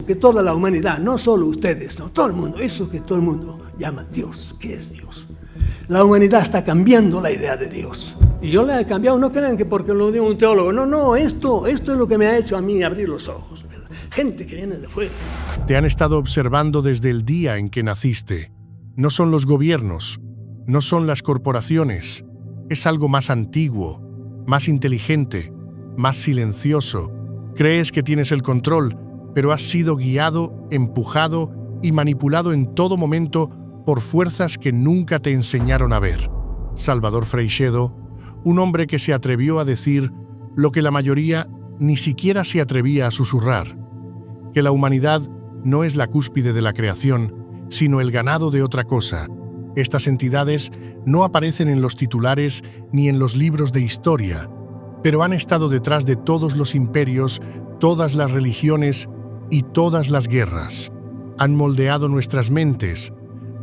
que toda la humanidad, no solo ustedes, no, todo el mundo, eso que todo el mundo llama Dios, ¿qué es Dios? La humanidad está cambiando la idea de Dios. Y yo la he cambiado, no crean que porque lo digo un teólogo, no, esto es lo que me ha hecho a mí abrir los ojos. Gente que viene de fuera. Te han estado observando desde el día en que naciste. No son los gobiernos, no son las corporaciones. Es algo más antiguo, más inteligente, más silencioso. Crees que tienes el control, pero has sido guiado, empujado y manipulado en todo momento por fuerzas que nunca te enseñaron a ver. Salvador Freixedo, un hombre que se atrevió a decir lo que la mayoría ni siquiera se atrevía a susurrar, que la humanidad no es la cúspide de la creación, sino el ganado de otra cosa. Estas entidades no aparecen en los titulares ni en los libros de historia, pero han estado detrás de todos los imperios, todas las religiones y todas las guerras. Han moldeado nuestras mentes,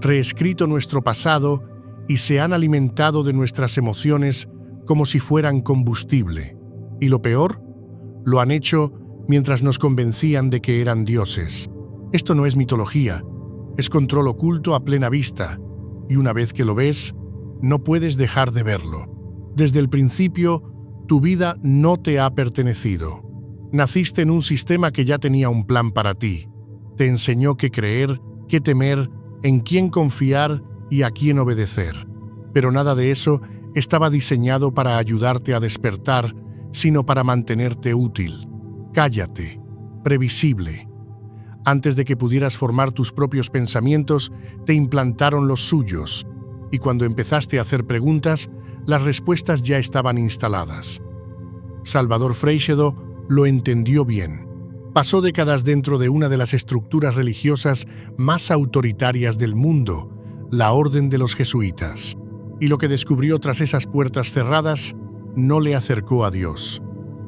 reescrito nuestro pasado y se han alimentado de nuestras emociones como si fueran combustible. Y lo peor, lo han hecho mientras nos convencían de que eran dioses. Esto no es mitología, es control oculto a plena vista, y una vez que lo ves, no puedes dejar de verlo. Desde el principio, tu vida no te ha pertenecido. Naciste en un sistema que ya tenía un plan para ti. Te enseñó qué creer, qué temer, en quién confiar y a quién obedecer. Pero nada de eso estaba diseñado para ayudarte a despertar, sino para mantenerte útil. Cállate, previsible. Antes de que pudieras formar tus propios pensamientos, te implantaron los suyos, y cuando empezaste a hacer preguntas, las respuestas ya estaban instaladas. Salvador Freixedo lo entendió bien. Pasó décadas dentro de una de las estructuras religiosas más autoritarias del mundo, la Orden de los Jesuitas. Y lo que descubrió tras esas puertas cerradas no le acercó a Dios.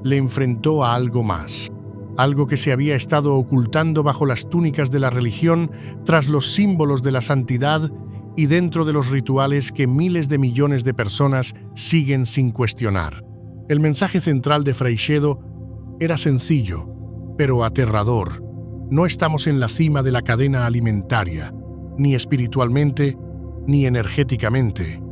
Le enfrentó a algo más, algo que se había estado ocultando bajo las túnicas de la religión, tras los símbolos de la santidad y dentro de los rituales que miles de millones de personas siguen sin cuestionar. El mensaje central de Freixedo era sencillo, pero aterrador. No estamos en la cima de la cadena alimentaria, ni espiritualmente, ni energéticamente,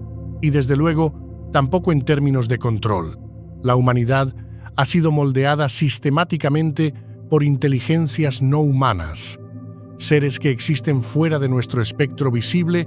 y desde luego, tampoco en términos de control. La humanidad ha sido moldeada sistemáticamente por inteligencias no humanas, seres que existen fuera de nuestro espectro visible,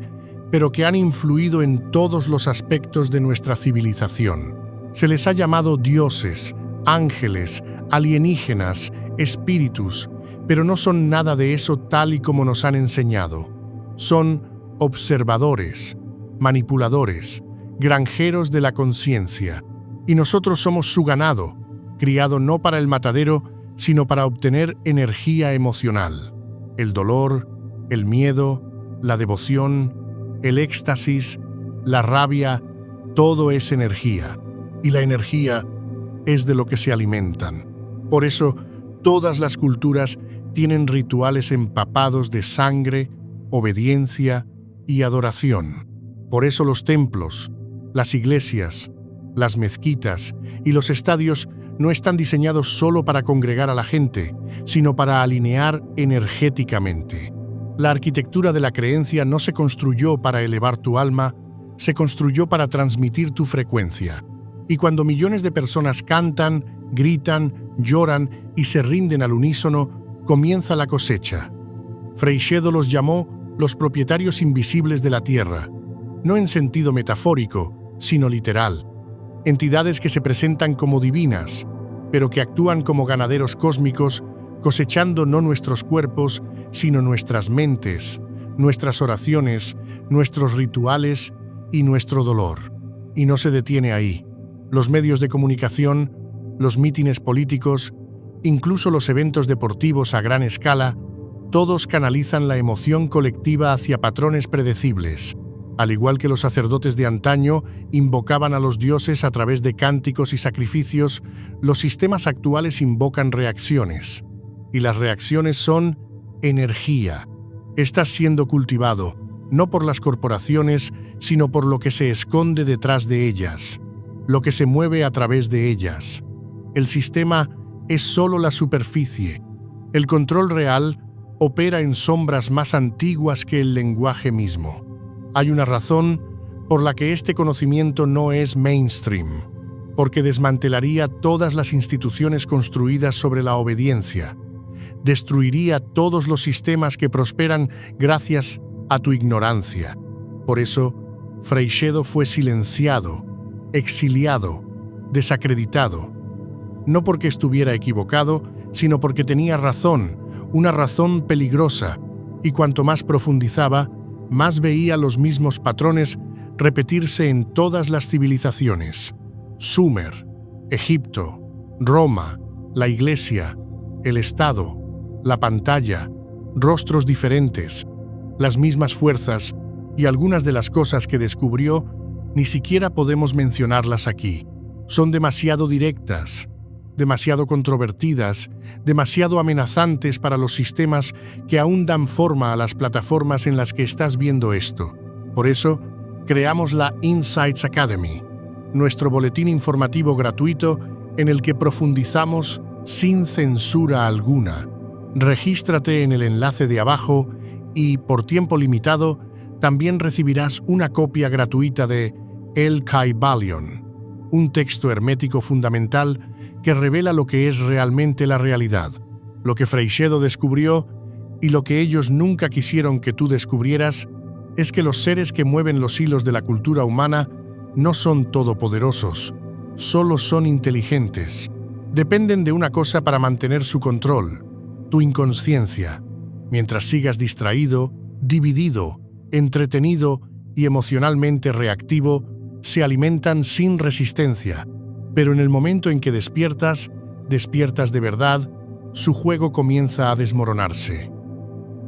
pero que han influido en todos los aspectos de nuestra civilización. Se les ha llamado dioses, ángeles, alienígenas, espíritus, pero no son nada de eso tal y como nos han enseñado. Son observadores, manipuladores, granjeros de la conciencia, y nosotros somos su ganado, criado no para el matadero, sino para obtener energía emocional. El dolor, el miedo, la devoción, el éxtasis, la rabia, todo es energía, y la energía es de lo que se alimentan. Por eso, todas las culturas tienen rituales empapados de sangre, obediencia y adoración. Por eso los templos, las iglesias, las mezquitas y los estadios no están diseñados solo para congregar a la gente, sino para alinear energéticamente. La arquitectura de la creencia no se construyó para elevar tu alma, se construyó para transmitir tu frecuencia. Y cuando millones de personas cantan, gritan, lloran y se rinden al unísono, comienza la cosecha. Freixedo los llamó los propietarios invisibles de la tierra, no en sentido metafórico, sino literal. Entidades que se presentan como divinas, pero que actúan como ganaderos cósmicos, cosechando no nuestros cuerpos, sino nuestras mentes, nuestras oraciones, nuestros rituales y nuestro dolor. Y no se detiene ahí. Los medios de comunicación, los mítines políticos, incluso los eventos deportivos a gran escala, todos canalizan la emoción colectiva hacia patrones predecibles. Al igual que los sacerdotes de antaño invocaban a los dioses a través de cánticos y sacrificios, los sistemas actuales invocan reacciones. Y las reacciones son energía. Estás siendo cultivado, no por las corporaciones, sino por lo que se esconde detrás de ellas, lo que se mueve a través de ellas. El sistema es solo la superficie. El control real opera en sombras más antiguas que el lenguaje mismo. Hay una razón por la que este conocimiento no es mainstream, porque desmantelaría todas las instituciones construidas sobre la obediencia, destruiría todos los sistemas que prosperan gracias a tu ignorancia. Por eso, Freixedo fue silenciado, exiliado, desacreditado, no porque estuviera equivocado, sino porque tenía razón, una razón peligrosa, y cuanto más profundizaba, más veía los mismos patrones repetirse en todas las civilizaciones. Sumer, Egipto, Roma, la Iglesia, el Estado, la pantalla, rostros diferentes, las mismas fuerzas, y algunas de las cosas que descubrió ni siquiera podemos mencionarlas aquí. Son demasiado directas, demasiado controvertidas, demasiado amenazantes para los sistemas que aún dan forma a las plataformas en las que estás viendo esto. Por eso, creamos la Insights Academy, nuestro boletín informativo gratuito en el que profundizamos sin censura alguna. Regístrate en el enlace de abajo y, por tiempo limitado, también recibirás una copia gratuita de El Kybalion, un texto hermético fundamental que revela lo que es realmente la realidad, lo que Freixedo descubrió y lo que ellos nunca quisieron que tú descubrieras, es que los seres que mueven los hilos de la cultura humana no son todopoderosos, solo son inteligentes. Dependen de una cosa para mantener su control, tu inconsciencia. Mientras sigas distraído, dividido, entretenido y emocionalmente reactivo, se alimentan sin resistencia. Pero en el momento en que despiertas de verdad, su juego comienza a desmoronarse.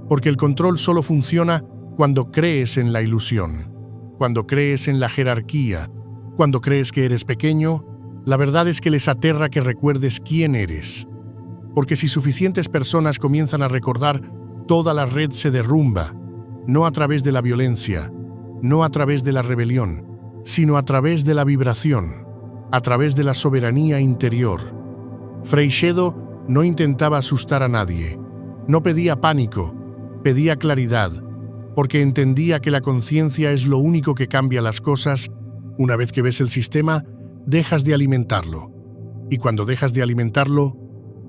Porque el control solo funciona cuando crees en la ilusión, cuando crees en la jerarquía, cuando crees que eres pequeño. La verdad es que les aterra que recuerdes quién eres. Porque si suficientes personas comienzan a recordar, toda la red se derrumba, no a través de la violencia, no a través de la rebelión, sino a través de la vibración, a través de la soberanía interior. Freixedo no intentaba asustar a nadie, no pedía pánico, pedía claridad, porque entendía que la conciencia es lo único que cambia las cosas. Una vez que ves el sistema, dejas de alimentarlo, y cuando dejas de alimentarlo,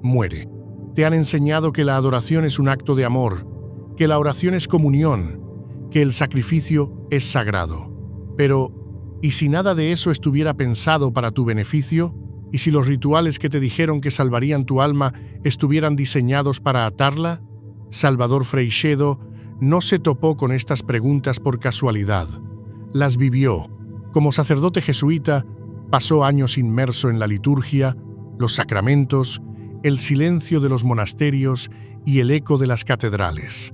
muere. Te han enseñado que la adoración es un acto de amor, que la oración es comunión, que el sacrificio es sagrado. Pero, ¿y si nada de eso estuviera pensado para tu beneficio? ¿Y si los rituales que te dijeron que salvarían tu alma estuvieran diseñados para atarla? Salvador Freixedo no se topó con estas preguntas por casualidad. Las vivió. Como sacerdote jesuita, pasó años inmerso en la liturgia, los sacramentos, el silencio de los monasterios y el eco de las catedrales.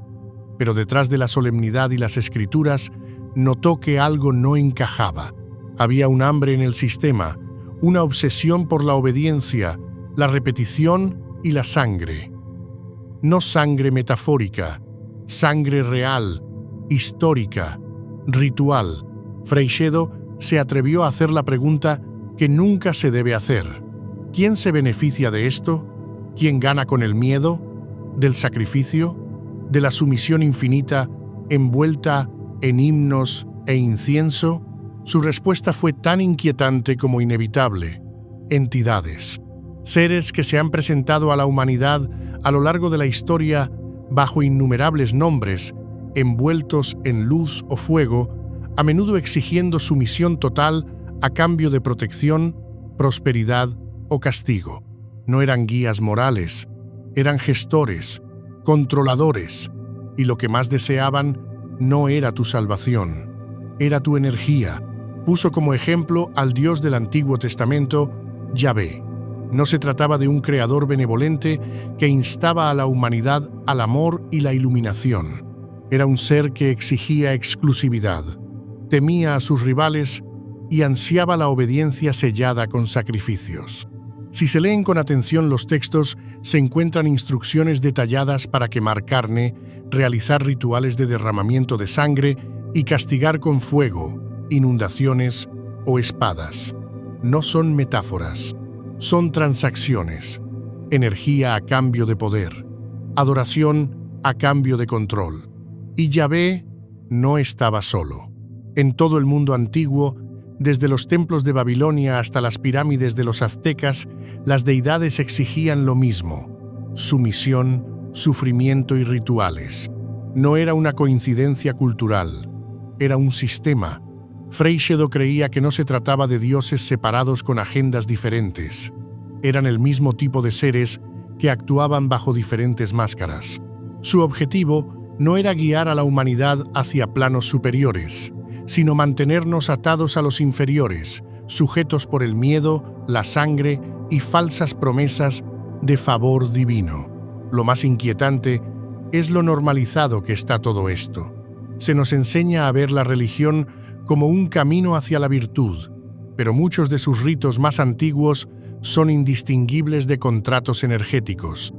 Pero detrás de la solemnidad y las escrituras, notó que algo no encajaba. Había un hambre en el sistema, una obsesión por la obediencia, la repetición y la sangre. No sangre metafórica, sangre real, histórica, ritual. Freixedo se atrevió a hacer la pregunta que nunca se debe hacer. ¿Quién se beneficia de esto? ¿Quién gana con el miedo? ¿Del sacrificio? ¿De la sumisión infinita envuelta en himnos e incienso? Su respuesta fue tan inquietante como inevitable. Entidades. Seres que se han presentado a la humanidad a lo largo de la historia bajo innumerables nombres, envueltos en luz o fuego, a menudo exigiendo sumisión total a cambio de protección, prosperidad o castigo. No eran guías morales, eran gestores, controladores, y lo que más deseaban no era tu salvación, era tu energía. Puso como ejemplo al Dios del Antiguo Testamento, Yahvé. No se trataba de un creador benevolente que instaba a la humanidad al amor y la iluminación. Era un ser que exigía exclusividad, temía a sus rivales y ansiaba la obediencia sellada con sacrificios. Si se leen con atención los textos, se encuentran instrucciones detalladas para quemar carne, realizar rituales de derramamiento de sangre y castigar con fuego, inundaciones o espadas. No son metáforas, son transacciones, energía a cambio de poder, adoración a cambio de control. Y Yahvé no estaba solo. En todo el mundo antiguo, desde los templos de Babilonia hasta las pirámides de los aztecas, las deidades exigían lo mismo: sumisión, sufrimiento y rituales. No era una coincidencia cultural, era un sistema. Freixedo creía que no se trataba de dioses separados con agendas diferentes. Eran el mismo tipo de seres que actuaban bajo diferentes máscaras. Su objetivo no era guiar a la humanidad hacia planos superiores, sino mantenernos atados a los inferiores, sujetos por el miedo, la sangre y falsas promesas de favor divino. Lo más inquietante es lo normalizado que está todo esto. Se nos enseña a ver la religión como un camino hacia la virtud, pero muchos de sus ritos más antiguos son indistinguibles de contratos energéticos.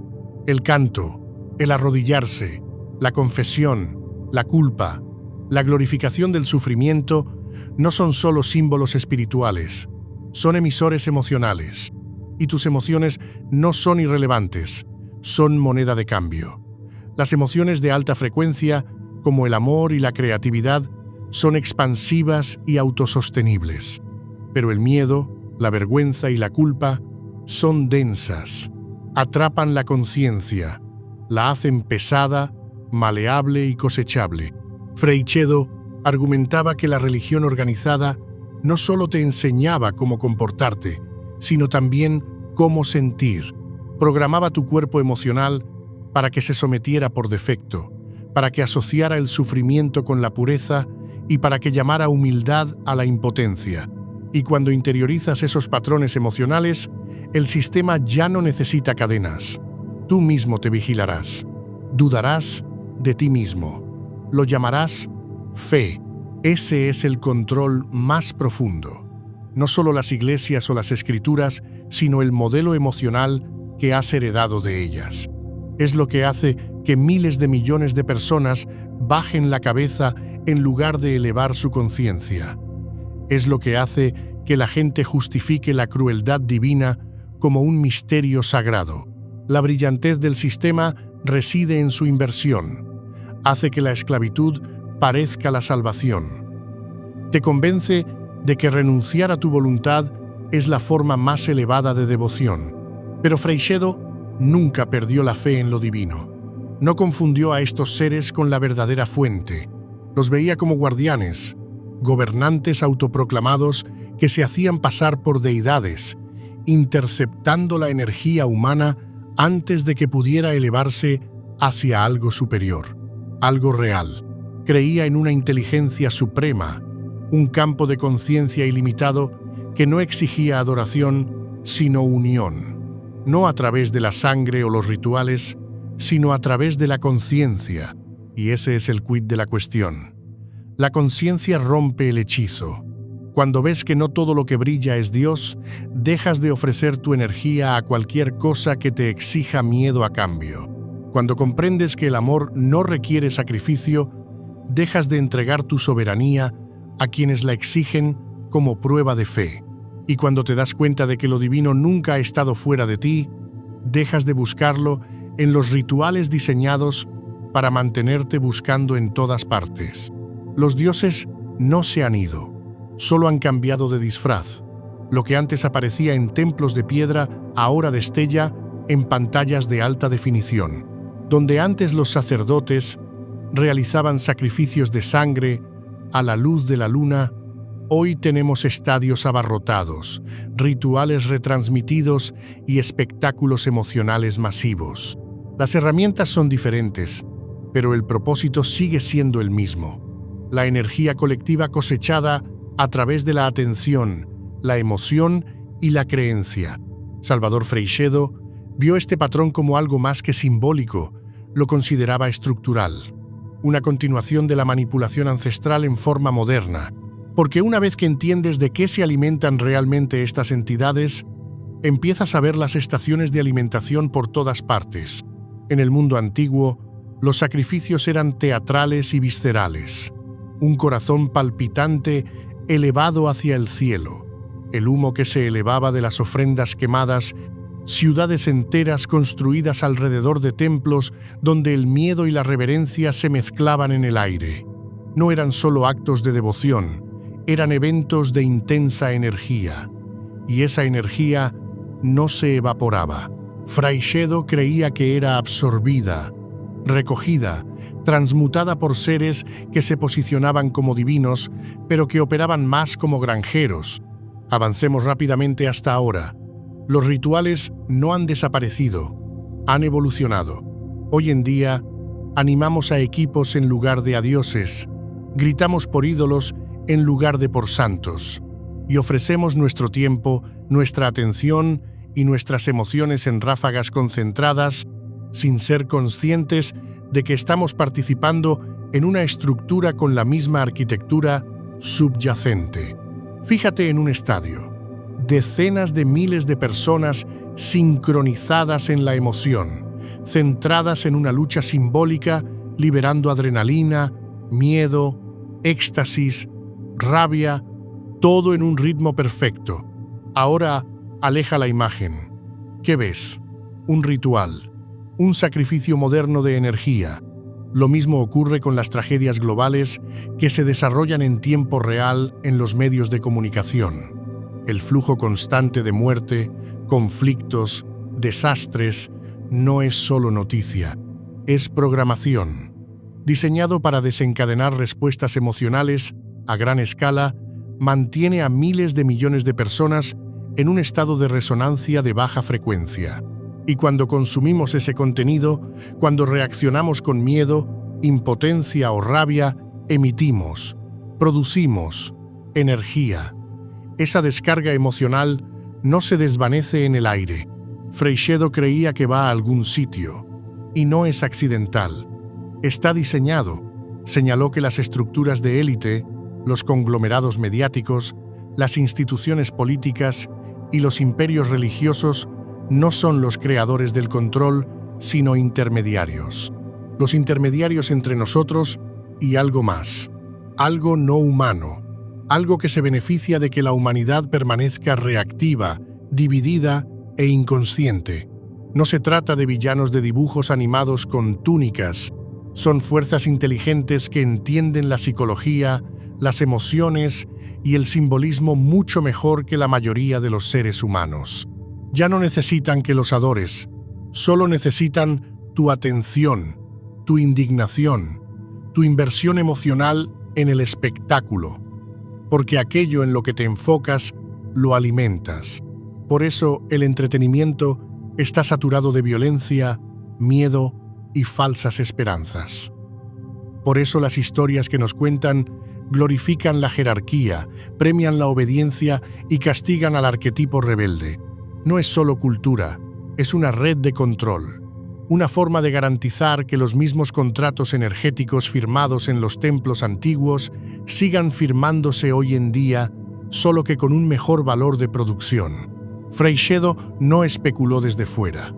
El canto, el arrodillarse, la confesión, la culpa, la glorificación del sufrimiento no son solo símbolos espirituales, son emisores emocionales. Y tus emociones no son irrelevantes, son moneda de cambio. Las emociones de alta frecuencia, como el amor y la creatividad, son expansivas y autosostenibles. Pero el miedo, la vergüenza y la culpa son densas, atrapan la conciencia, la hacen pesada, maleable y cosechable. Freixedo argumentaba que la religión organizada no solo te enseñaba cómo comportarte, sino también cómo sentir. Programaba tu cuerpo emocional para que se sometiera por defecto, para que asociara el sufrimiento con la pureza y para que llamara humildad a la impotencia. Y cuando interiorizas esos patrones emocionales, el sistema ya no necesita cadenas. Tú mismo te vigilarás. Dudarás de ti mismo. Lo llamarás fe. Ese es el control más profundo. No solo las iglesias o las escrituras, sino el modelo emocional que has heredado de ellas. Es lo que hace que miles de millones de personas bajen la cabeza en lugar de elevar su conciencia. Es lo que hace que la gente justifique la crueldad divina como un misterio sagrado. La brillantez del sistema reside en su inversión. Hace que la esclavitud parezca la salvación. Te convence de que renunciar a tu voluntad es la forma más elevada de devoción. Pero Freixedo nunca perdió la fe en lo divino. No confundió a estos seres con la verdadera fuente. Los veía como guardianes, gobernantes autoproclamados que se hacían pasar por deidades, interceptando la energía humana antes de que pudiera elevarse hacia algo superior, algo real. Creía en una inteligencia suprema, un campo de conciencia ilimitado que no exigía adoración, sino unión. No a través de la sangre o los rituales, sino a través de la conciencia, y ese es el quid de la cuestión. La conciencia rompe el hechizo. Cuando ves que no todo lo que brilla es Dios, dejas de ofrecer tu energía a cualquier cosa que te exija miedo a cambio. Cuando comprendes que el amor no requiere sacrificio, dejas de entregar tu soberanía a quienes la exigen como prueba de fe. Y cuando te das cuenta de que lo divino nunca ha estado fuera de ti, dejas de buscarlo en los rituales diseñados para mantenerte buscando en todas partes. Los dioses no se han ido, solo han cambiado de disfraz. Lo que antes aparecía en templos de piedra, ahora destella en pantallas de alta definición. Donde antes los sacerdotes realizaban sacrificios de sangre a la luz de la luna, hoy tenemos estadios abarrotados, rituales retransmitidos y espectáculos emocionales masivos. Las herramientas son diferentes, pero el propósito sigue siendo el mismo. La energía colectiva cosechada a través de la atención, la emoción y la creencia. Salvador Freixedo vio este patrón como algo más que simbólico, lo consideraba estructural, una continuación de la manipulación ancestral en forma moderna. Porque una vez que entiendes de qué se alimentan realmente estas entidades, empiezas a ver las estaciones de alimentación por todas partes. En el mundo antiguo, los sacrificios eran teatrales y viscerales. Un corazón palpitante elevado hacia el cielo. El humo que se elevaba de las ofrendas quemadas ciudades enteras construidas alrededor de templos donde el miedo y la reverencia se mezclaban en el aire. No eran solo actos de devoción, eran eventos de intensa energía. Y esa energía no se evaporaba. Fray Shedo creía que era absorbida, recogida, transmutada por seres que se posicionaban como divinos, pero que operaban más como granjeros. Avancemos rápidamente hasta ahora. Los rituales no han desaparecido, han evolucionado. Hoy en día, animamos a equipos en lugar de a dioses, gritamos por ídolos en lugar de por santos, y ofrecemos nuestro tiempo, nuestra atención y nuestras emociones en ráfagas concentradas, sin ser conscientes de que estamos participando en una estructura con la misma arquitectura subyacente. Fíjate en un estadio. Decenas de miles de personas sincronizadas en la emoción, centradas en una lucha simbólica, liberando adrenalina, miedo, éxtasis, rabia, todo en un ritmo perfecto. Ahora aleja la imagen. ¿Qué ves? Un ritual, un sacrificio moderno de energía. Lo mismo ocurre con las tragedias globales que se desarrollan en tiempo real en los medios de comunicación. El flujo constante de muerte, conflictos, desastres, no es solo noticia, es programación. Diseñado para desencadenar respuestas emocionales a gran escala, mantiene a miles de millones de personas en un estado de resonancia de baja frecuencia. Y cuando consumimos ese contenido, cuando reaccionamos con miedo, impotencia o rabia, emitimos, producimos energía. Esa descarga emocional no se desvanece en el aire. Fray Shedo creía que va a algún sitio, y no es accidental. Está diseñado. Señaló que las estructuras de élite, los conglomerados mediáticos, las instituciones políticas y los imperios religiosos no son los creadores del control, sino intermediarios. Los intermediarios entre nosotros y algo más, algo no humano, algo que se beneficia de que la humanidad permanezca reactiva, dividida e inconsciente. No se trata de villanos de dibujos animados con túnicas, son fuerzas inteligentes que entienden la psicología, las emociones y el simbolismo mucho mejor que la mayoría de los seres humanos. Ya no necesitan que los adores, solo necesitan tu atención, tu indignación, tu inversión emocional en el espectáculo, porque aquello en lo que te enfocas lo alimentas. Por eso el entretenimiento está saturado de violencia, miedo y falsas esperanzas. Por eso las historias que nos cuentan glorifican la jerarquía, premian la obediencia y castigan al arquetipo rebelde. No es solo cultura, es una red de control, una forma de garantizar que los mismos contratos energéticos firmados en los templos antiguos sigan firmándose hoy en día, solo que con un mejor valor de producción. Fray Shedo no especuló desde fuera.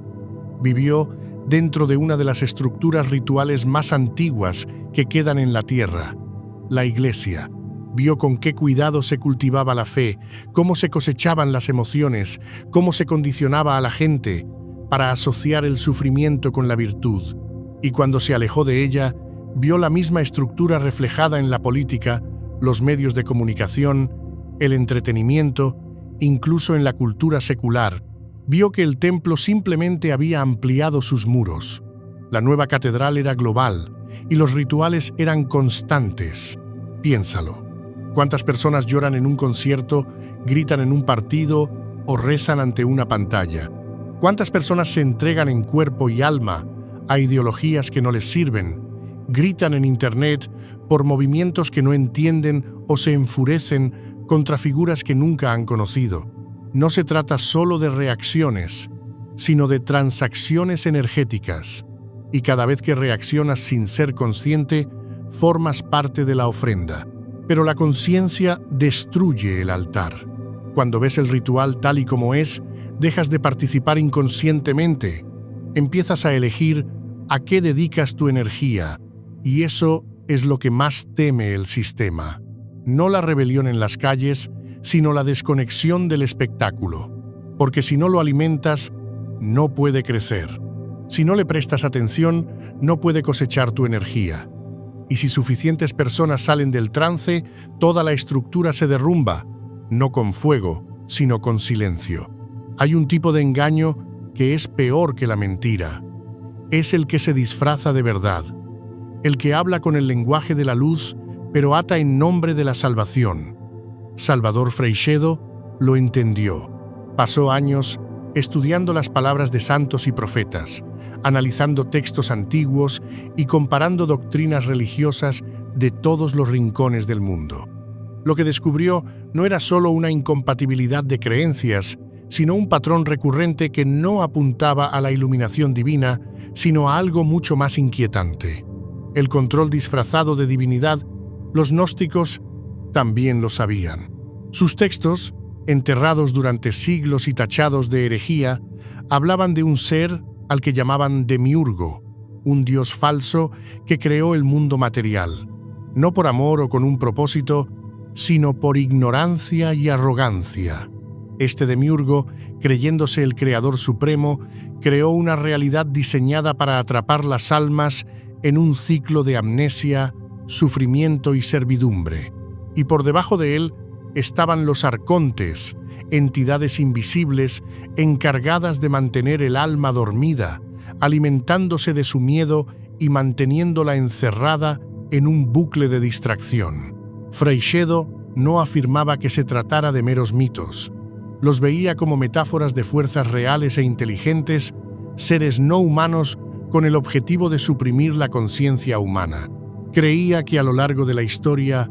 Vivió dentro de una de las estructuras rituales más antiguas que quedan en la tierra, la Iglesia. Vio con qué cuidado se cultivaba la fe, cómo se cosechaban las emociones, cómo se condicionaba a la gente para asociar el sufrimiento con la virtud. Y cuando se alejó de ella, vio la misma estructura reflejada en la política, los medios de comunicación, el entretenimiento, incluso en la cultura secular. Vio que el templo simplemente había ampliado sus muros. La nueva catedral era global y los rituales eran constantes. Piénsalo. ¿Cuántas personas lloran en un concierto, gritan en un partido o rezan ante una pantalla? ¿Cuántas personas se entregan en cuerpo y alma a ideologías que no les sirven, gritan en Internet por movimientos que no entienden o se enfurecen contra figuras que nunca han conocido? No se trata solo de reacciones, sino de transacciones energéticas. Y cada vez que reaccionas sin ser consciente, formas parte de la ofrenda. Pero la conciencia destruye el altar. Cuando ves el ritual tal y como es, dejas de participar inconscientemente. Empiezas a elegir a qué dedicas tu energía, y eso es lo que más teme el sistema. No la rebelión en las calles, sino la desconexión del espectáculo. Porque si no lo alimentas, no puede crecer. Si no le prestas atención, no puede cosechar tu energía. Y si suficientes personas salen del trance, toda la estructura se derrumba, no con fuego, sino con silencio. Hay un tipo de engaño que es peor que la mentira. Es el que se disfraza de verdad, el que habla con el lenguaje de la luz, pero ata en nombre de la salvación. Salvador Freixedo lo entendió. Pasó años estudiando las palabras de santos y profetas, analizando textos antiguos y comparando doctrinas religiosas de todos los rincones del mundo. Lo que descubrió no era solo una incompatibilidad de creencias, sino un patrón recurrente que no apuntaba a la iluminación divina, sino a algo mucho más inquietante. El control disfrazado de divinidad, los gnósticos también lo sabían. Sus textos, enterrados durante siglos y tachados de herejía, hablaban de un ser al que llamaban Demiurgo, un dios falso que creó el mundo material, no por amor o con un propósito, sino por ignorancia y arrogancia. Este Demiurgo, creyéndose el creador supremo, creó una realidad diseñada para atrapar las almas en un ciclo de amnesia, sufrimiento y servidumbre. Y por debajo de él estaban los arcontes, entidades invisibles encargadas de mantener el alma dormida, alimentándose de su miedo y manteniéndola encerrada en un bucle de distracción. Freixedo no afirmaba que se tratara de meros mitos. Los veía como metáforas de fuerzas reales e inteligentes, seres no humanos con el objetivo de suprimir la conciencia humana. Creía que a lo largo de la historia,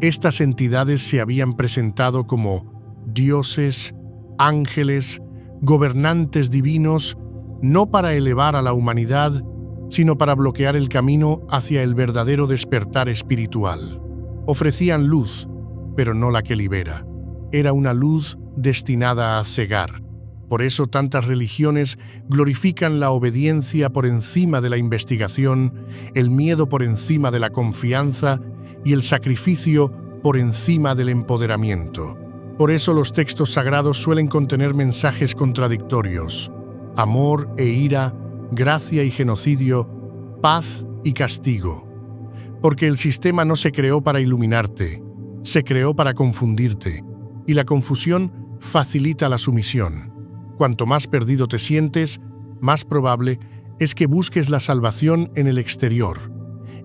estas entidades se habían presentado como dioses, ángeles, gobernantes divinos, no para elevar a la humanidad, sino para bloquear el camino hacia el verdadero despertar espiritual. Ofrecían luz, pero no la que libera. Era una luz destinada a cegar. Por eso tantas religiones glorifican la obediencia por encima de la investigación, el miedo por encima de la confianza y el sacrificio por encima del empoderamiento. Por eso los textos sagrados suelen contener mensajes contradictorios: amor e ira, gracia y genocidio, paz y castigo. Porque el sistema no se creó para iluminarte, se creó para confundirte, y la confusión facilita la sumisión. Cuanto más perdido te sientes, más probable es que busques la salvación en el exterior,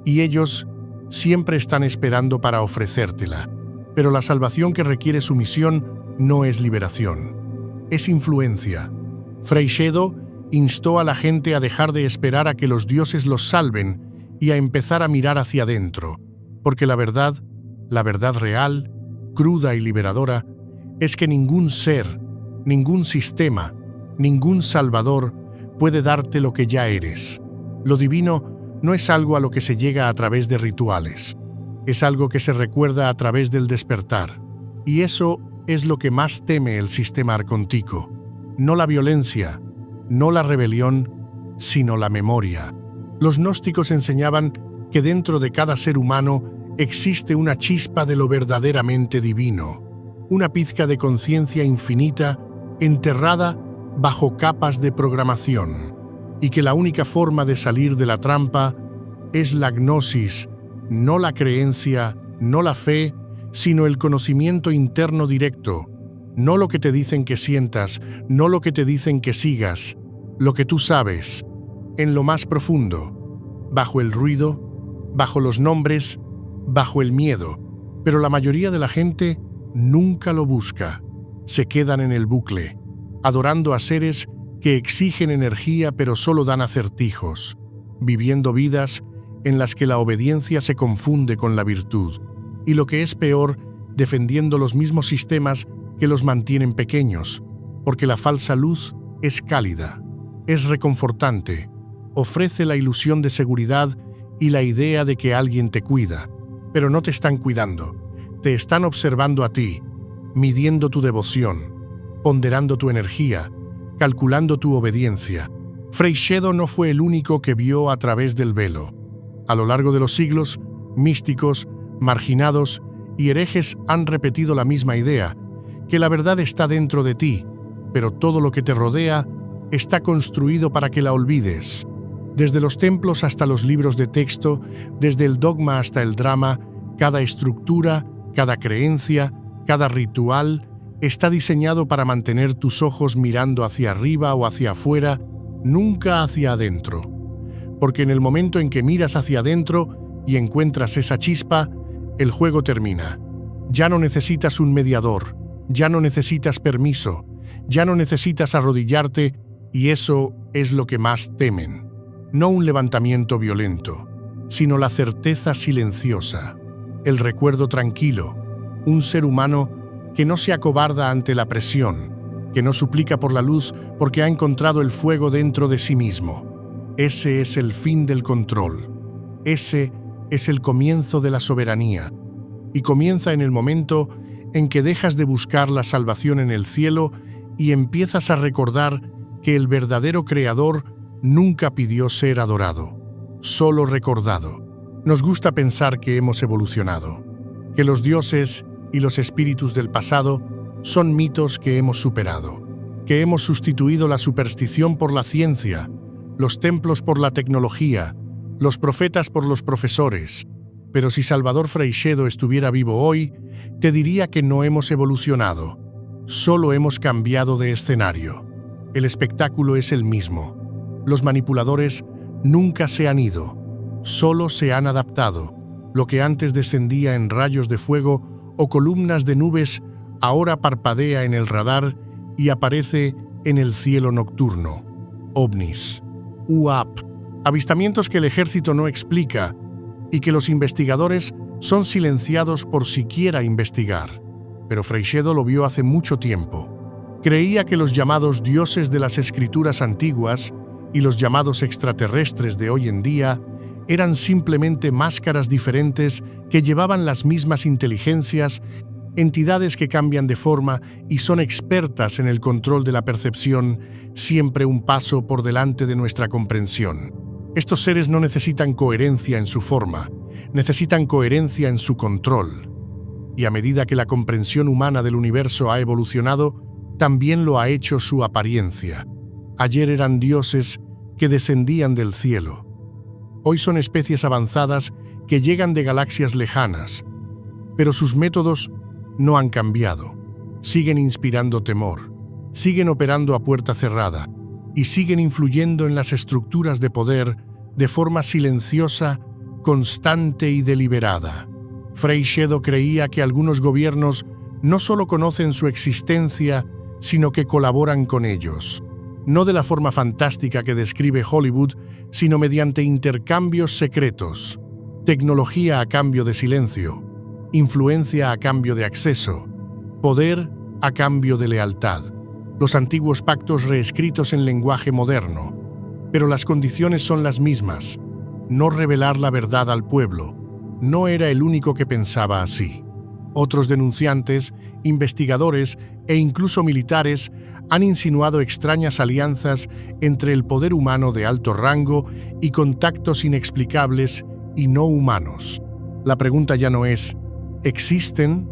y ellos siempre están esperando para ofrecértela. Pero la salvación que requiere sumisión no es liberación, es influencia. Freixedo instó a la gente a dejar de esperar a que los dioses los salven y a empezar a mirar hacia adentro, porque la verdad real, cruda y liberadora, es que ningún ser, ningún sistema, ningún salvador puede darte lo que ya eres. Lo divino no es algo a lo que se llega a través de rituales, es algo que se recuerda a través del despertar. Y eso es lo que más teme el sistema arcontico. No la violencia, no la rebelión, sino la memoria. Los gnósticos enseñaban que dentro de cada ser humano existe una chispa de lo verdaderamente divino, una pizca de conciencia infinita enterrada bajo capas de programación, y que la única forma de salir de la trampa es la gnosis, no la creencia, no la fe, sino el conocimiento interno directo, no lo que te dicen que sientas, no lo que te dicen que sigas, lo que tú sabes, en lo más profundo, bajo el ruido, bajo los nombres, bajo el miedo. Pero la mayoría de la gente nunca lo busca, se quedan en el bucle, adorando a seres que exigen energía pero solo dan acertijos, viviendo vidas en las que la obediencia se confunde con la virtud, y lo que es peor, defendiendo los mismos sistemas que los mantienen pequeños, porque la falsa luz es cálida, es reconfortante, ofrece la ilusión de seguridad y la idea de que alguien te cuida, pero no te están cuidando, te están observando a ti, midiendo tu devoción, ponderando tu energía, calculando tu obediencia. Freixedo no fue el único que vio a través del velo. A lo largo de los siglos, místicos, marginados y herejes han repetido la misma idea, que la verdad está dentro de ti, pero todo lo que te rodea está construido para que la olvides. Desde los templos hasta los libros de texto, desde el dogma hasta el drama, cada estructura, cada creencia, cada ritual está diseñado para mantener tus ojos mirando hacia arriba o hacia afuera, nunca hacia adentro. Porque en el momento en que miras hacia adentro y encuentras esa chispa, el juego termina. Ya no necesitas un mediador, ya no necesitas permiso, ya no necesitas arrodillarte, y eso es lo que más temen. No un levantamiento violento, sino la certeza silenciosa, el recuerdo tranquilo, un ser humano que no se acobarda ante la presión, que no suplica por la luz porque ha encontrado el fuego dentro de sí mismo. Ese es el fin del control. Ese es el comienzo de la soberanía. Y comienza en el momento en que dejas de buscar la salvación en el cielo y empiezas a recordar que el verdadero Creador nunca pidió ser adorado, solo recordado. Nos gusta pensar que hemos evolucionado, que los dioses y los espíritus del pasado son mitos que hemos superado, que hemos sustituido la superstición por la ciencia, los templos por la tecnología, los profetas por los profesores. Pero si Salvador Freixedo estuviera vivo hoy, te diría que no hemos evolucionado, solo hemos cambiado de escenario. El espectáculo es el mismo. Los manipuladores nunca se han ido, solo se han adaptado. Lo que antes descendía en rayos de fuego o columnas de nubes, ahora parpadea en el radar y aparece en el cielo nocturno. OVNIs, UAP, avistamientos que el ejército no explica y que los investigadores son silenciados por siquiera investigar. Pero Freixedo lo vio hace mucho tiempo. Creía que los llamados dioses de las escrituras antiguas y los llamados extraterrestres de hoy en día eran simplemente máscaras diferentes que llevaban las mismas inteligencias, entidades que cambian de forma y son expertas en el control de la percepción, siempre un paso por delante de nuestra comprensión. Estos seres no necesitan coherencia en su forma, necesitan coherencia en su control. Y a medida que la comprensión humana del universo ha evolucionado, también lo ha hecho su apariencia. Ayer eran dioses que descendían del cielo. Hoy son especies avanzadas que llegan de galaxias lejanas, pero sus métodos no han cambiado. Siguen inspirando temor, siguen operando a puerta cerrada y siguen influyendo en las estructuras de poder de forma silenciosa, constante y deliberada. Freixedo creía que algunos gobiernos no solo conocen su existencia, sino que colaboran con ellos. No de la forma fantástica que describe Hollywood, sino mediante intercambios secretos. Tecnología a cambio de silencio, influencia a cambio de acceso, poder a cambio de lealtad. Los antiguos pactos reescritos en lenguaje moderno. Pero las condiciones son las mismas. No revelar la verdad al pueblo. No era el único que pensaba así. Otros denunciantes, investigadores e incluso militares han insinuado extrañas alianzas entre el poder humano de alto rango y contactos inexplicables y no humanos. La pregunta ya no es ¿existen?,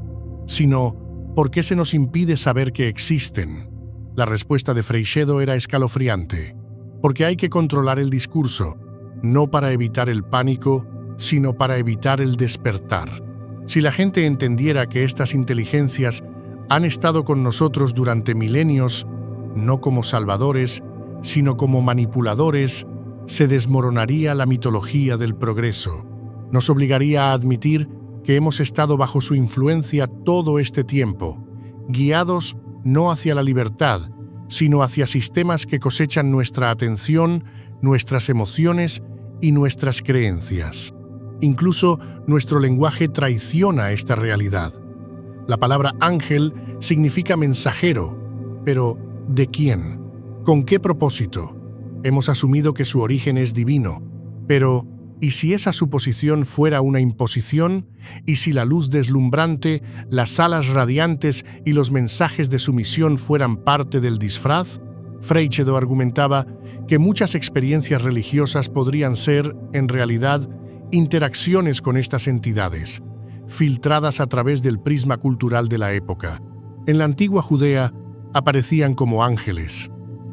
sino ¿por qué se nos impide saber que existen? La respuesta de Freixedo era escalofriante. Porque hay que controlar el discurso, no para evitar el pánico, sino para evitar el despertar. Si la gente entendiera que estas inteligencias han estado con nosotros durante milenios, no como salvadores, sino como manipuladores, se desmoronaría la mitología del progreso. Nos obligaría a admitir que hemos estado bajo su influencia todo este tiempo, guiados no hacia la libertad, sino hacia sistemas que cosechan nuestra atención, nuestras emociones y nuestras creencias. Incluso nuestro lenguaje traiciona esta realidad. La palabra ángel significa mensajero, pero ¿de quién? ¿Con qué propósito? Hemos asumido que su origen es divino, pero ¿y si esa suposición fuera una imposición? ¿Y si la luz deslumbrante, las alas radiantes y los mensajes de su misión fueran parte del disfraz? Freixedo argumentaba que muchas experiencias religiosas podrían ser, en realidad, interacciones con estas entidades, filtradas a través del prisma cultural de la época. En la antigua Judea aparecían como ángeles,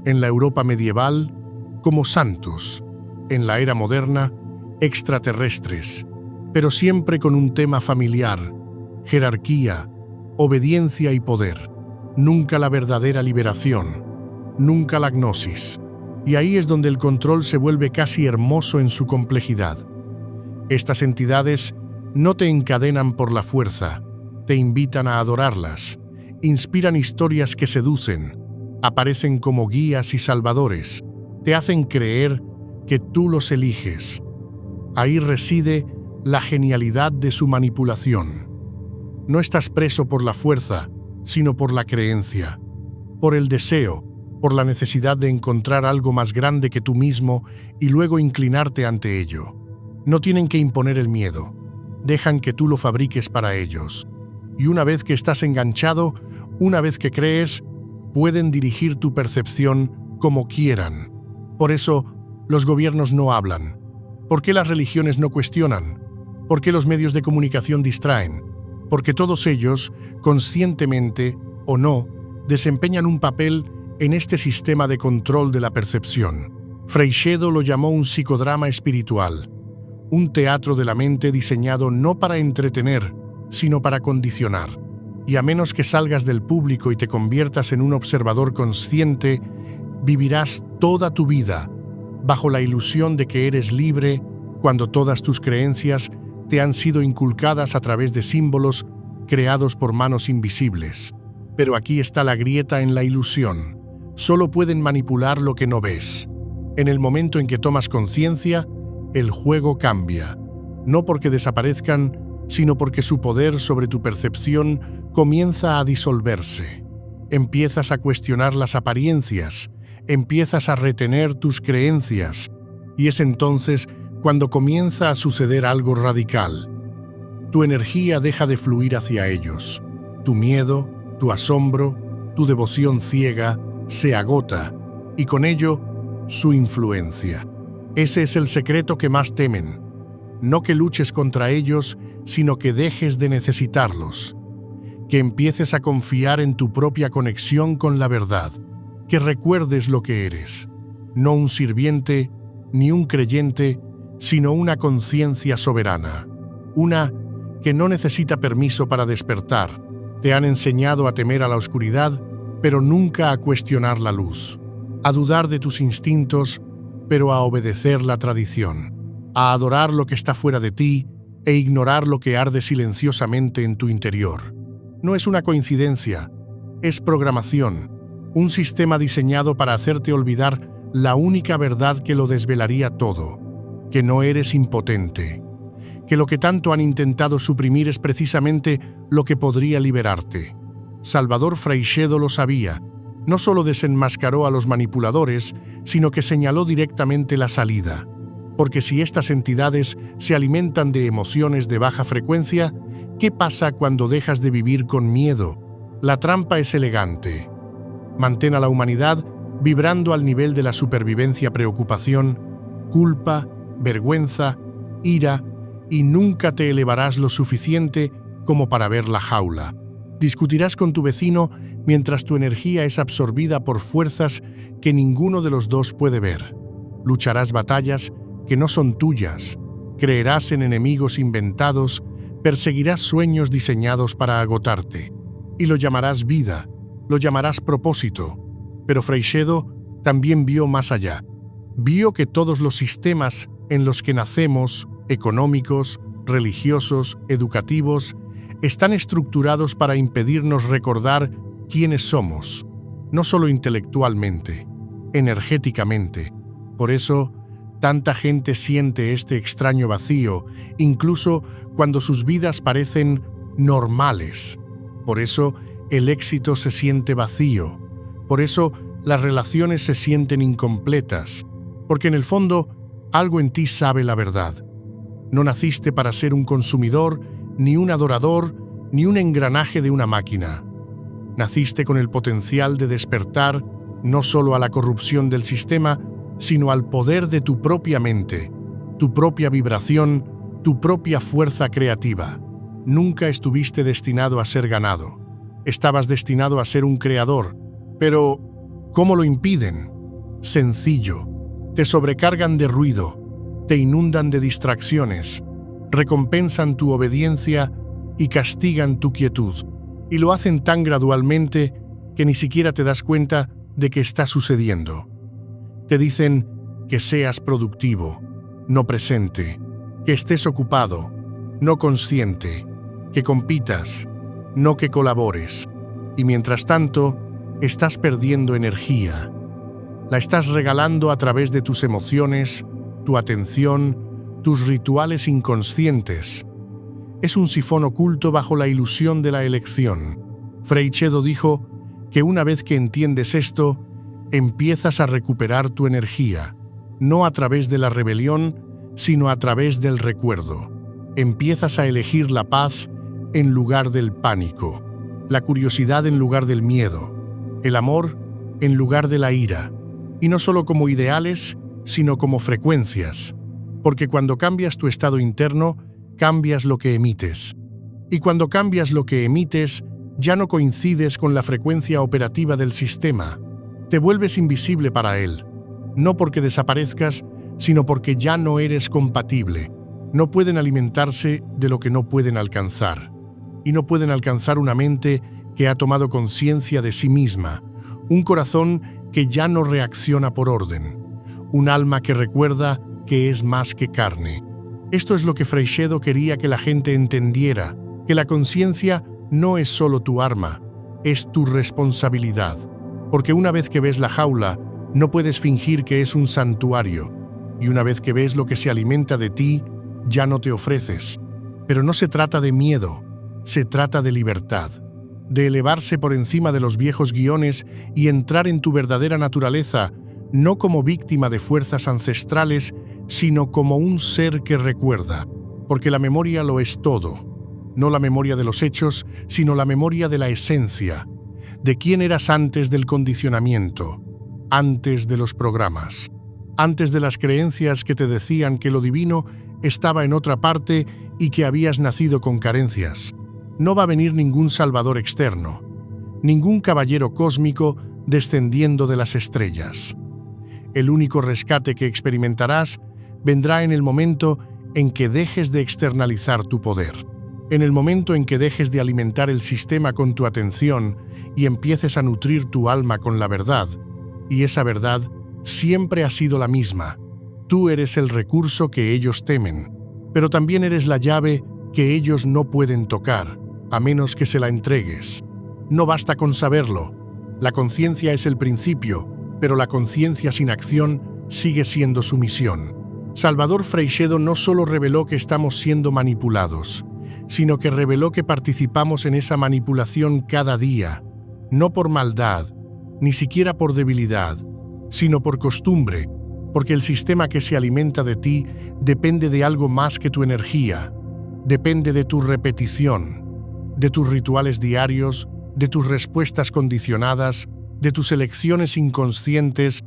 en la Europa medieval, como santos, en la era moderna, extraterrestres, pero siempre con un tema familiar, jerarquía, obediencia y poder. Nunca la verdadera liberación, nunca la gnosis. Y ahí es donde el control se vuelve casi hermoso en su complejidad. Estas entidades no te encadenan por la fuerza, te invitan a adorarlas, inspiran historias que seducen, aparecen como guías y salvadores, te hacen creer que tú los eliges. Ahí reside la genialidad de su manipulación. No estás preso por la fuerza, sino por la creencia, por el deseo, por la necesidad de encontrar algo más grande que tú mismo y luego inclinarte ante ello. No tienen que imponer el miedo, dejan que tú lo fabriques para ellos. Y una vez que estás enganchado, una vez que crees, pueden dirigir tu percepción como quieran. Por eso, los gobiernos no hablan. ¿Por qué las religiones no cuestionan? ¿Por qué los medios de comunicación distraen? Porque todos ellos, conscientemente o no, desempeñan un papel en este sistema de control de la percepción. Freixedo lo llamó un psicodrama espiritual, un teatro de la mente diseñado no para entretener, sino para condicionar. Y a menos que salgas del público y te conviertas en un observador consciente, vivirás toda tu vida bajo la ilusión de que eres libre cuando todas tus creencias te han sido inculcadas a través de símbolos creados por manos invisibles. Pero aquí está la grieta en la ilusión. Solo pueden manipular lo que no ves. En el momento en que tomas conciencia, el juego cambia. No porque desaparezcan, sino porque su poder sobre tu percepción comienza a disolverse. Empiezas a cuestionar las apariencias, empiezas a retener tus creencias, y es entonces cuando comienza a suceder algo radical. Tu energía deja de fluir hacia ellos. Tu miedo, tu asombro, tu devoción ciega se agota, y con ello, su influencia. Ese es el secreto que más temen. No que luches contra ellos, sino que dejes de necesitarlos. Que empieces a confiar en tu propia conexión con la verdad. Que recuerdes lo que eres. No un sirviente, ni un creyente, sino una conciencia soberana. Una que no necesita permiso para despertar. Te han enseñado a temer a la oscuridad, pero nunca a cuestionar la luz. A dudar de tus instintos, pero a obedecer la tradición. A adorar lo que está fuera de ti e ignorar lo que arde silenciosamente en tu interior. No es una coincidencia, es programación, un sistema diseñado para hacerte olvidar la única verdad que lo desvelaría todo, que no eres impotente, que lo que tanto han intentado suprimir es precisamente lo que podría liberarte. Salvador Freixedo lo sabía, no solo desenmascaró a los manipuladores, sino que señaló directamente la salida. Porque si estas entidades se alimentan de emociones de baja frecuencia, ¿qué pasa cuando dejas de vivir con miedo? La trampa es elegante. Mantén a la humanidad vibrando al nivel de la supervivencia, preocupación, culpa, vergüenza, ira, y nunca te elevarás lo suficiente como para ver la jaula. Discutirás con tu vecino mientras tu energía es absorbida por fuerzas que ninguno de los dos puede ver. Lucharás batallas que no son tuyas, creerás en enemigos inventados, perseguirás sueños diseñados para agotarte. Y lo llamarás vida, lo llamarás propósito. Pero Freixedo también vio más allá. Vio que todos los sistemas en los que nacemos, económicos, religiosos, educativos, están estructurados para impedirnos recordar quiénes somos, no solo intelectualmente, energéticamente. Por eso, tanta gente siente este extraño vacío, incluso cuando sus vidas parecen normales. Por eso, el éxito se siente vacío. Por eso, las relaciones se sienten incompletas. Porque en el fondo, algo en ti sabe la verdad. No naciste para ser un consumidor, ni un adorador, ni un engranaje de una máquina. Naciste con el potencial de despertar no solo a la corrupción del sistema, sino al poder de tu propia mente, tu propia vibración, tu propia fuerza creativa. Nunca estuviste destinado a ser ganado. Estabas destinado a ser un creador, pero ¿Cómo lo impiden? Sencillo. Te sobrecargan de ruido, te inundan de distracciones, recompensan tu obediencia y castigan tu quietud. Y lo hacen tan gradualmente que ni siquiera te das cuenta de que está sucediendo. Te dicen que seas productivo, no presente, que estés ocupado, no consciente, que compitas, no que colabores. Y mientras tanto, estás perdiendo energía. La estás regalando a través de tus emociones, tu atención, tus rituales inconscientes. Es un sifón oculto bajo la ilusión de la elección. Freixedo dijo que una vez que entiendes esto, empiezas a recuperar tu energía, no a través de la rebelión, sino a través del recuerdo. Empiezas a elegir la paz en lugar del pánico, la curiosidad en lugar del miedo, el amor en lugar de la ira, y no solo como ideales, sino como frecuencias, porque cuando cambias tu estado interno, cambias lo que emites. Y cuando cambias lo que emites, ya no coincides con la frecuencia operativa del sistema. Te vuelves invisible para él, no porque desaparezcas, sino porque ya no eres compatible. No pueden alimentarse de lo que no pueden alcanzar. Y no pueden alcanzar una mente que ha tomado conciencia de sí misma, un corazón que ya no reacciona por orden, un alma que recuerda que es más que carne. Esto es lo que Freixedo quería que la gente entendiera, que la conciencia no es solo tu arma, es tu responsabilidad. Porque una vez que ves la jaula, no puedes fingir que es un santuario, y una vez que ves lo que se alimenta de ti, ya no te ofreces. Pero no se trata de miedo, se trata de libertad, de elevarse por encima de los viejos guiones y entrar en tu verdadera naturaleza, no como víctima de fuerzas ancestrales, sino como un ser que recuerda, porque la memoria lo es todo, no la memoria de los hechos, sino la memoria de la esencia, de quién eras antes del condicionamiento, antes de los programas, antes de las creencias que te decían que lo divino estaba en otra parte y que habías nacido con carencias. No va a venir ningún salvador externo, ningún caballero cósmico descendiendo de las estrellas. El único rescate que experimentarás vendrá en el momento en que dejes de externalizar tu poder, en el momento en que dejes de alimentar el sistema con tu atención y empieces a nutrir tu alma con la verdad. Y esa verdad siempre ha sido la misma. Tú eres el recurso que ellos temen, pero también eres la llave que ellos no pueden tocar, a menos que se la entregues. No basta con saberlo. La conciencia es el principio, pero la conciencia sin acción sigue siendo su misión. Salvador Freixedo no solo reveló que estamos siendo manipulados, sino que reveló que participamos en esa manipulación cada día, no por maldad, ni siquiera por debilidad, sino por costumbre, porque el sistema que se alimenta de ti depende de algo más que tu energía, depende de tu repetición, de tus rituales diarios, de tus respuestas condicionadas, de tus elecciones inconscientes.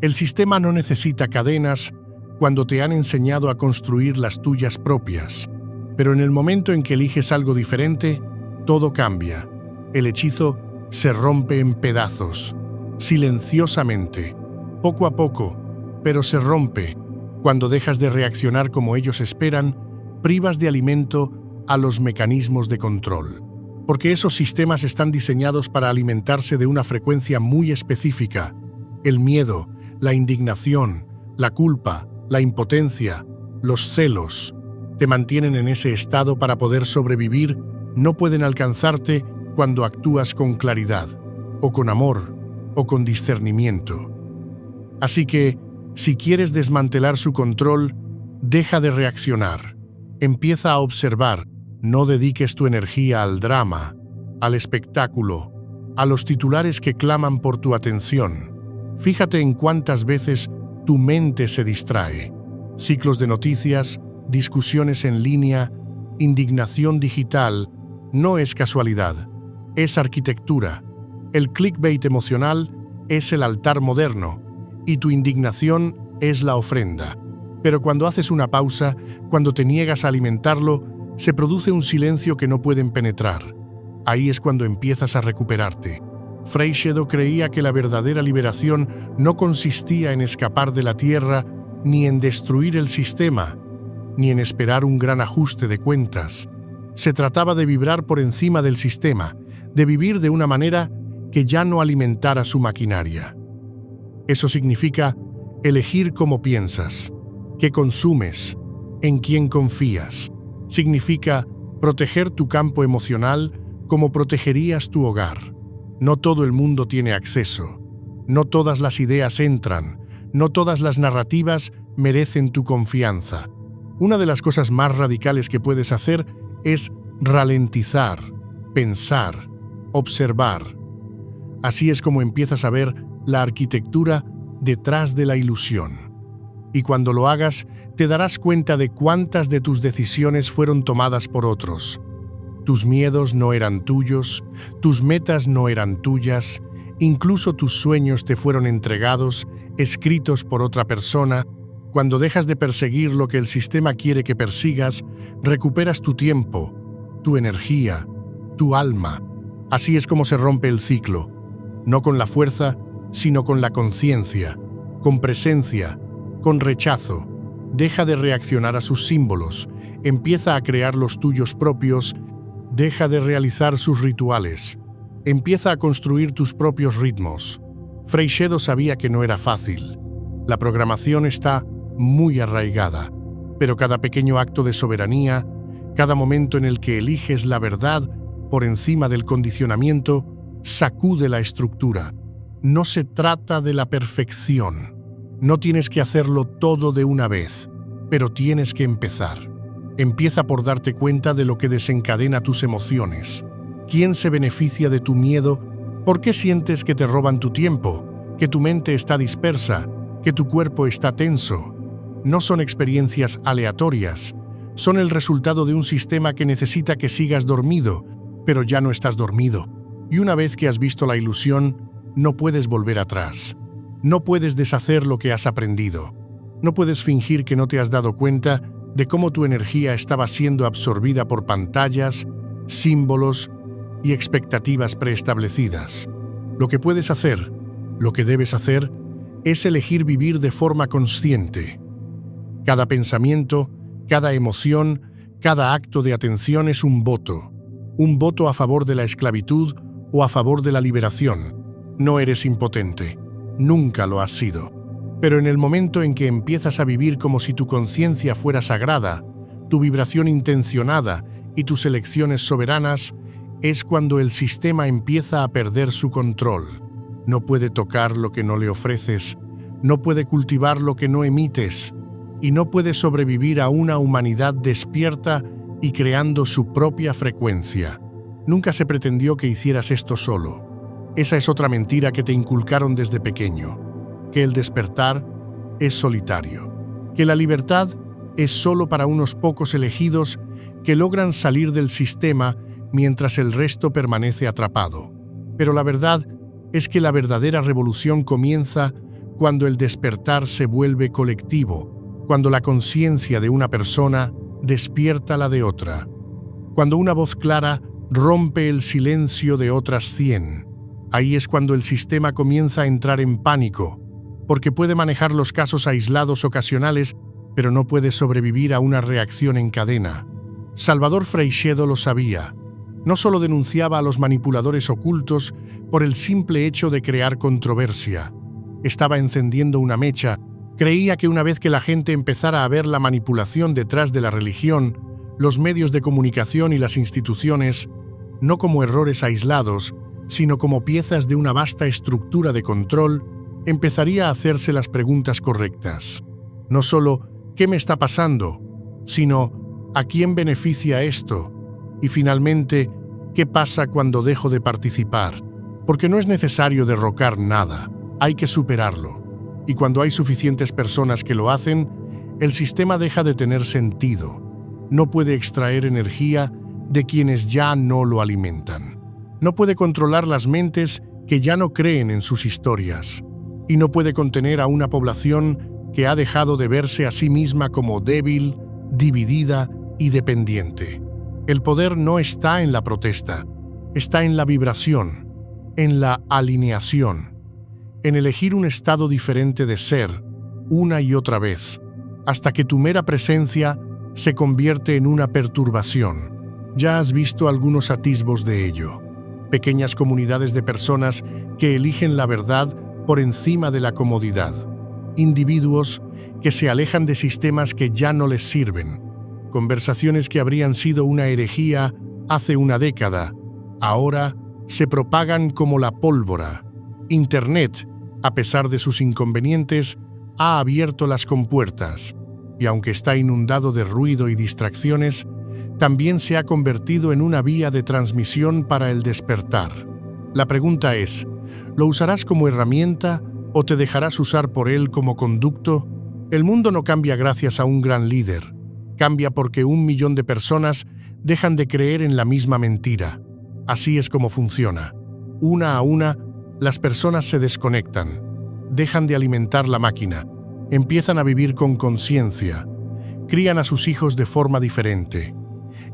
El sistema no necesita cadenas cuando te han enseñado a construir las tuyas propias. Pero en el momento en que eliges algo diferente, todo cambia. El hechizo se rompe en pedazos, silenciosamente, poco a poco, pero se rompe. Cuando dejas de reaccionar como ellos esperan, privas de alimento a los mecanismos de control. Porque esos sistemas están diseñados para alimentarse de una frecuencia muy específica. El miedo, la indignación, la culpa, la impotencia, los celos, te mantienen en ese estado para poder sobrevivir. No pueden alcanzarte cuando actúas con claridad, o con amor, o con discernimiento. Así que, si quieres desmantelar su control, deja de reaccionar. Empieza a observar. No dediques tu energía al drama, al espectáculo, a los titulares que claman por tu atención. Fíjate en cuántas veces tu mente se distrae. Ciclos de noticias, discusiones en línea, indignación digital, no es casualidad, es arquitectura. El clickbait emocional es el altar moderno y tu indignación es la ofrenda. Pero cuando haces una pausa, cuando te niegas a alimentarlo, se produce un silencio que no pueden penetrar. Ahí es cuando empiezas a recuperarte. Freixedo creía que la verdadera liberación no consistía en escapar de la Tierra, ni en destruir el sistema, ni en esperar un gran ajuste de cuentas. Se trataba de vibrar por encima del sistema, de vivir de una manera que ya no alimentara su maquinaria. Eso significa elegir cómo piensas, qué consumes, en quién confías. Significa proteger tu campo emocional como protegerías tu hogar. No todo el mundo tiene acceso. No todas las ideas entran. No todas las narrativas merecen tu confianza. Una de las cosas más radicales que puedes hacer es ralentizar, pensar, observar. Así es como empiezas a ver la arquitectura detrás de la ilusión. Y cuando lo hagas, te darás cuenta de cuántas de tus decisiones fueron tomadas por otros. Tus miedos no eran tuyos, tus metas no eran tuyas, incluso tus sueños te fueron entregados, escritos por otra persona. Cuando dejas de perseguir lo que el sistema quiere que persigas, recuperas tu tiempo, tu energía, tu alma. Así es como se rompe el ciclo, no con la fuerza, sino con la conciencia, con presencia, con rechazo. Deja de reaccionar a sus símbolos, empieza a crear los tuyos propios, deja de realizar sus rituales, empieza a construir tus propios ritmos. Freixedo sabía que no era fácil. La programación está muy arraigada, pero cada pequeño acto de soberanía, cada momento en el que eliges la verdad por encima del condicionamiento, sacude la estructura. No se trata de la perfección. No tienes que hacerlo todo de una vez, pero tienes que empezar. Empieza por darte cuenta de lo que desencadena tus emociones. ¿Quién se beneficia de tu miedo? ¿Por qué sientes que te roban tu tiempo? ¿Que tu mente está dispersa? ¿Que tu cuerpo está tenso? No son experiencias aleatorias. Son el resultado de un sistema que necesita que sigas dormido, pero ya no estás dormido. Y una vez que has visto la ilusión, no puedes volver atrás. No puedes deshacer lo que has aprendido. No puedes fingir que no te has dado cuenta de cómo tu energía estaba siendo absorbida por pantallas, símbolos y expectativas preestablecidas. Lo que puedes hacer, lo que debes hacer, es elegir vivir de forma consciente. Cada pensamiento, cada emoción, cada acto de atención es un voto a favor de la esclavitud o a favor de la liberación. No eres impotente, nunca lo has sido. Pero en el momento en que empiezas a vivir como si tu conciencia fuera sagrada, tu vibración intencionada y tus elecciones soberanas, es cuando el sistema empieza a perder su control. No puede tocar lo que no le ofreces, no puede cultivar lo que no emites, y no puede sobrevivir a una humanidad despierta y creando su propia frecuencia. Nunca se pretendió que hicieras esto solo. Esa es otra mentira que te inculcaron desde pequeño, que el despertar es solitario, que la libertad es solo para unos pocos elegidos que logran salir del sistema mientras el resto permanece atrapado. Pero la verdad es que la verdadera revolución comienza cuando el despertar se vuelve colectivo, cuando la conciencia de una persona despierta la de otra, cuando una voz clara rompe el silencio de otras 100. Ahí es cuando el sistema comienza a entrar en pánico, porque puede manejar los casos aislados ocasionales, pero no puede sobrevivir a una reacción en cadena. Salvador Freixedo lo sabía. No solo denunciaba a los manipuladores ocultos por el simple hecho de crear controversia. Estaba encendiendo una mecha. Creía que una vez que la gente empezara a ver la manipulación detrás de la religión, los medios de comunicación y las instituciones, no como errores aislados, sino como piezas de una vasta estructura de control, empezaría a hacerse las preguntas correctas. No solo ¿qué me está pasando?, sino ¿a quién beneficia esto? Y finalmente, ¿qué pasa cuando dejo de participar? Porque no es necesario derrocar nada, hay que superarlo. Y cuando hay suficientes personas que lo hacen, el sistema deja de tener sentido. No puede extraer energía de quienes ya no lo alimentan. No puede controlar las mentes que ya no creen en sus historias. Y no puede contener a una población que ha dejado de verse a sí misma como débil, dividida y dependiente. El poder no está en la protesta, está en la vibración. en la alineación, en elegir un estado diferente de ser una y otra vez, hasta que tu mera presencia se convierte en una perturbación. Ya has visto algunos atisbos de ello. Pequeñas comunidades de personas que eligen la verdad por encima de la comodidad. Individuos que se alejan de sistemas que ya no les sirven. Conversaciones que habrían sido una herejía hace una década, ahora se propagan como la pólvora. Internet, a pesar de sus inconvenientes, ha abierto las compuertas, y aunque está inundado de ruido y distracciones, también se ha convertido en una vía de transmisión para el despertar. La pregunta es, ¿lo usarás como herramienta o te dejarás usar por él como conducto? El mundo no cambia gracias a un gran líder. Cambia porque 1 millón de personas dejan de creer en la misma mentira. Así es como funciona. Una a una, las personas se desconectan, dejan de alimentar la máquina, empiezan a vivir con conciencia, crían a sus hijos de forma diferente,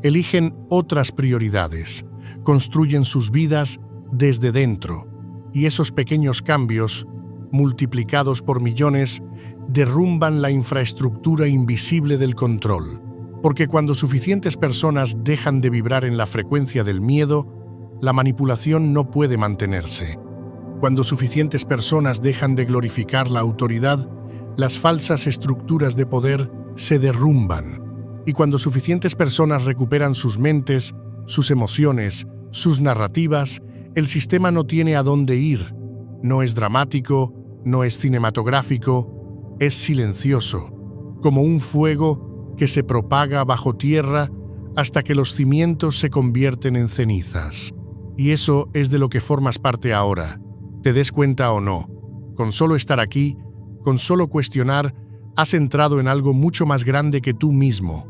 eligen otras prioridades, construyen sus vidas desde dentro, y esos pequeños cambios, multiplicados por millones, derrumban la infraestructura invisible del control. Porque cuando suficientes personas dejan de vibrar en la frecuencia del miedo, la manipulación no puede mantenerse. Cuando suficientes personas dejan de glorificar la autoridad, las falsas estructuras de poder se derrumban. Y cuando suficientes personas recuperan sus mentes, sus emociones, sus narrativas, el sistema no tiene a dónde ir. No es dramático, no es cinematográfico, es silencioso, como un fuego que se propaga bajo tierra hasta que los cimientos se convierten en cenizas. Y eso es de lo que formas parte ahora, te des cuenta o no. Con solo estar aquí, con solo cuestionar, has entrado en algo mucho más grande que tú mismo.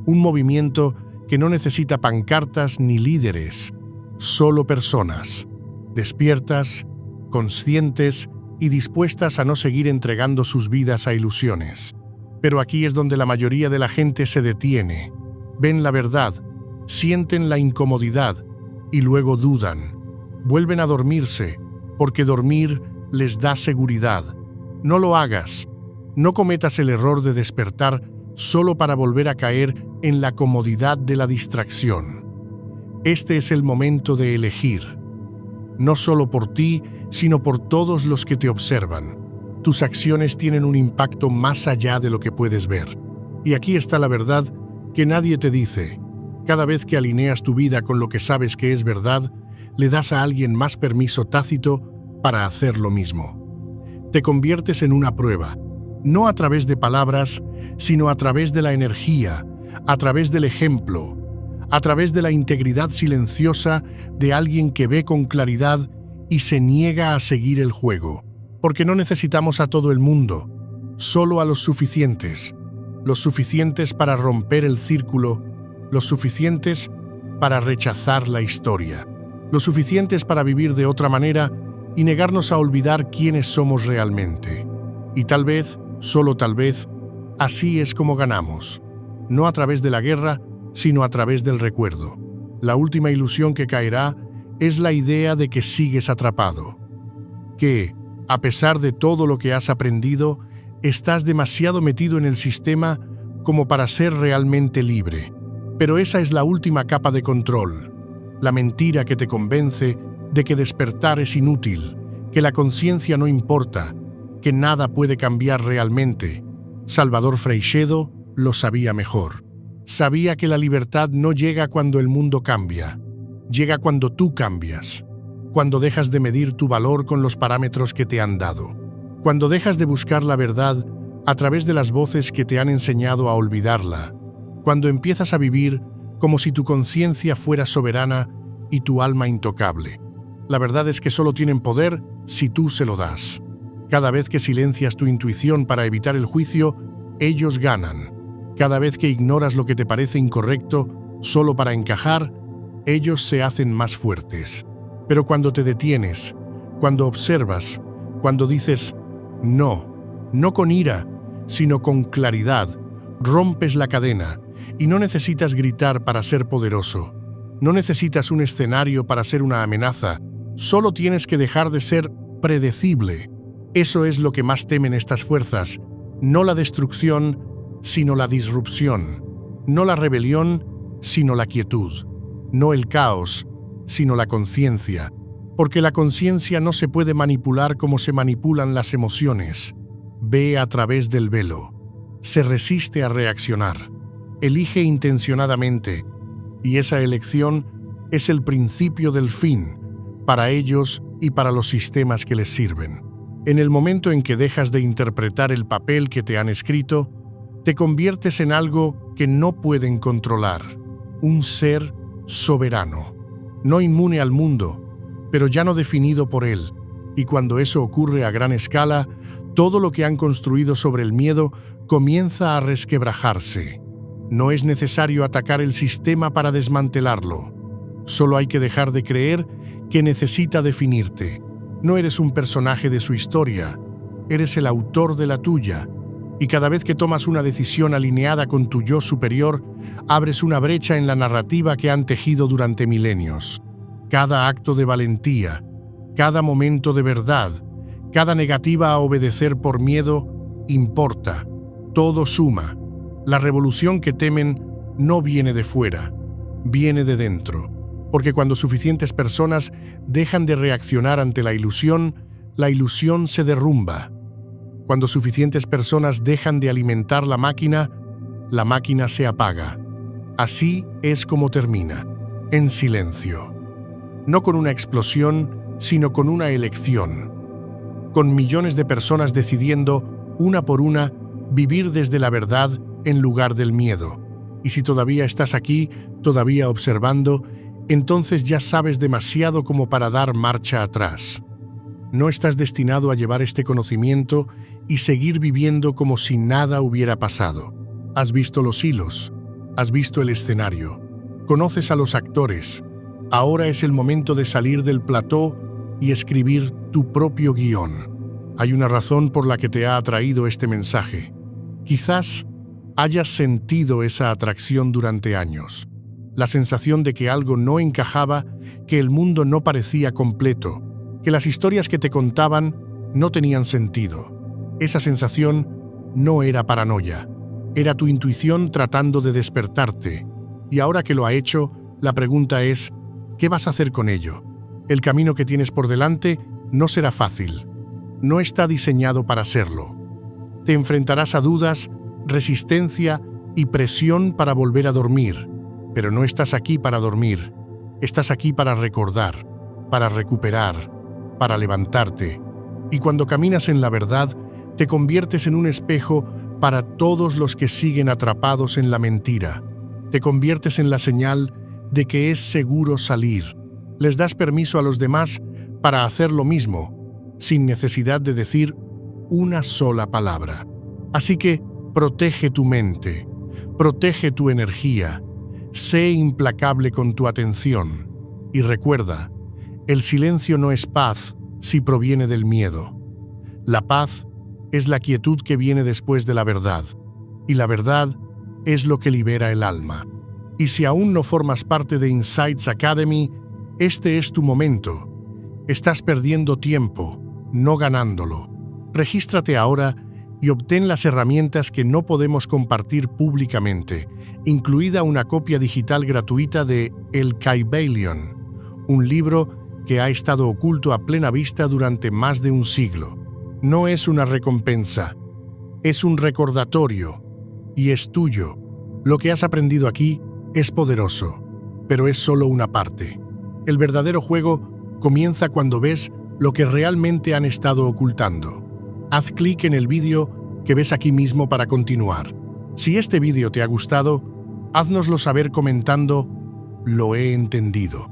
Un movimiento que no necesita pancartas ni líderes, solo personas, despiertas, conscientes y dispuestas a no seguir entregando sus vidas a ilusiones. Pero aquí es donde la mayoría de la gente se detiene. Ven la verdad, sienten la incomodidad y luego dudan. Vuelven a dormirse, porque dormir les da seguridad. No lo hagas. No cometas el error de despertar solo para volver a caer en la comodidad de la distracción. Este es el momento de elegir. No solo por ti, sino por todos los que te observan. Tus acciones tienen un impacto más allá de lo que puedes ver. Y aquí está la verdad que nadie te dice. Cada vez que alineas tu vida con lo que sabes que es verdad, le das a alguien más permiso tácito para hacer lo mismo. Te conviertes en una prueba, no a través de palabras, sino a través de la energía, a través del ejemplo, a través de la integridad silenciosa de alguien que ve con claridad y se niega a seguir el juego. Porque no necesitamos a todo el mundo, solo a los suficientes para romper el círculo, los suficientes para rechazar la historia, los suficientes para vivir de otra manera y negarnos a olvidar quiénes somos realmente. Y tal vez, solo tal vez, así es como ganamos, no a través de la guerra, sino a través del recuerdo. La última ilusión que caerá es la idea de que sigues atrapado, que, a pesar de todo lo que has aprendido, estás demasiado metido en el sistema como para ser realmente libre. Pero esa es la última capa de control, la mentira que te convence de que despertar es inútil, que la conciencia no importa, que nada puede cambiar realmente. Salvador Freixedo lo sabía mejor. Sabía que la libertad no llega cuando el mundo cambia, llega cuando tú cambias, cuando dejas de medir tu valor con los parámetros que te han dado, cuando dejas de buscar la verdad a través de las voces que te han enseñado a olvidarla, cuando empiezas a vivir como si tu conciencia fuera soberana y tu alma intocable. La verdad es que solo tienen poder si tú se lo das. Cada vez que silencias tu intuición para evitar el juicio, ellos ganan. Cada vez que ignoras lo que te parece incorrecto solo para encajar, ellos se hacen más fuertes. Pero cuando te detienes, cuando observas, cuando dices no con ira, sino con claridad, rompes la cadena y no necesitas gritar para ser poderoso. No necesitas un escenario para ser una amenaza, Solo tienes que dejar de ser predecible. Eso es lo que más temen estas fuerzas. No la destrucción, sino la disrupción. No la rebelión, sino la quietud. No el caos, sino la conciencia. Porque la conciencia no se puede manipular como se manipulan las emociones. Ve a través del velo. Se resiste a reaccionar. Elige intencionadamente. Y esa elección es el principio del fin, para ellos y para los sistemas que les sirven. En el momento en que dejas de interpretar el papel que te han escrito, te conviertes en algo que no pueden controlar, un ser soberano, no inmune al mundo, pero ya no definido por él. Y cuando eso ocurre a gran escala, todo lo que han construido sobre el miedo comienza a resquebrajarse. No es necesario atacar el sistema para desmantelarlo. Solo hay que dejar de creer que necesita definirte. No eres un personaje de su historia, eres el autor de la tuya. Y cada vez que tomas una decisión alineada con tu yo superior, abres una brecha en la narrativa que han tejido durante milenios. Cada acto de valentía, cada momento de verdad, cada negativa a obedecer por miedo, importa. Todo suma. La revolución que temen no viene de fuera, viene de dentro. Porque cuando suficientes personas dejan de reaccionar ante la ilusión se derrumba. Cuando suficientes personas dejan de alimentar la máquina se apaga. Así es como termina, en silencio. No con una explosión, sino con una elección. Con millones de personas decidiendo, una por una, vivir desde la verdad en lugar del miedo. Y si todavía estás aquí, todavía observando, entonces ya sabes demasiado como para dar marcha atrás. No estás destinado a llevar este conocimiento y seguir viviendo como si nada hubiera pasado. Has visto los hilos, has visto el escenario, conoces a los actores. Ahora es el momento de salir del plató y escribir tu propio guión. Hay una razón por la que te ha atraído este mensaje. Quizás hayas sentido esa atracción durante años. La sensación de que algo no encajaba, que el mundo no parecía completo, que las historias que te contaban no tenían sentido. Esa sensación no era paranoia, era tu intuición tratando de despertarte. Y ahora que lo ha hecho, la pregunta es, ¿qué vas a hacer con ello? El camino que tienes por delante no será fácil. No está diseñado para serlo. Te enfrentarás a dudas, resistencia y presión para volver a dormir. Pero no estás aquí para dormir. Estás aquí para recordar, para recuperar, para levantarte. Y cuando caminas en la verdad, te conviertes en un espejo para todos los que siguen atrapados en la mentira. Te conviertes en la señal de que es seguro salir. Les das permiso a los demás para hacer lo mismo, sin necesidad de decir una sola palabra. Así que protege tu mente, protege tu energía, sé implacable con tu atención. Y recuerda, el silencio no es paz si proviene del miedo. La paz es la quietud que viene después de la verdad, y la verdad es lo que libera el alma. Y si aún no formas parte de Insights Academy, este es tu momento. Estás perdiendo tiempo, no ganándolo. Regístrate ahora y obtén las herramientas que no podemos compartir públicamente, incluida una copia digital gratuita de El Kybalion, un libro que ha estado oculto a plena vista durante más de un siglo. No es una recompensa, es un recordatorio, y es tuyo. Lo que has aprendido aquí es poderoso, pero es solo una parte. El verdadero juego comienza cuando ves lo que realmente han estado ocultando. Haz clic en el vídeo que ves aquí mismo para continuar. Si este vídeo te ha gustado, háznoslo saber comentando "Lo he entendido".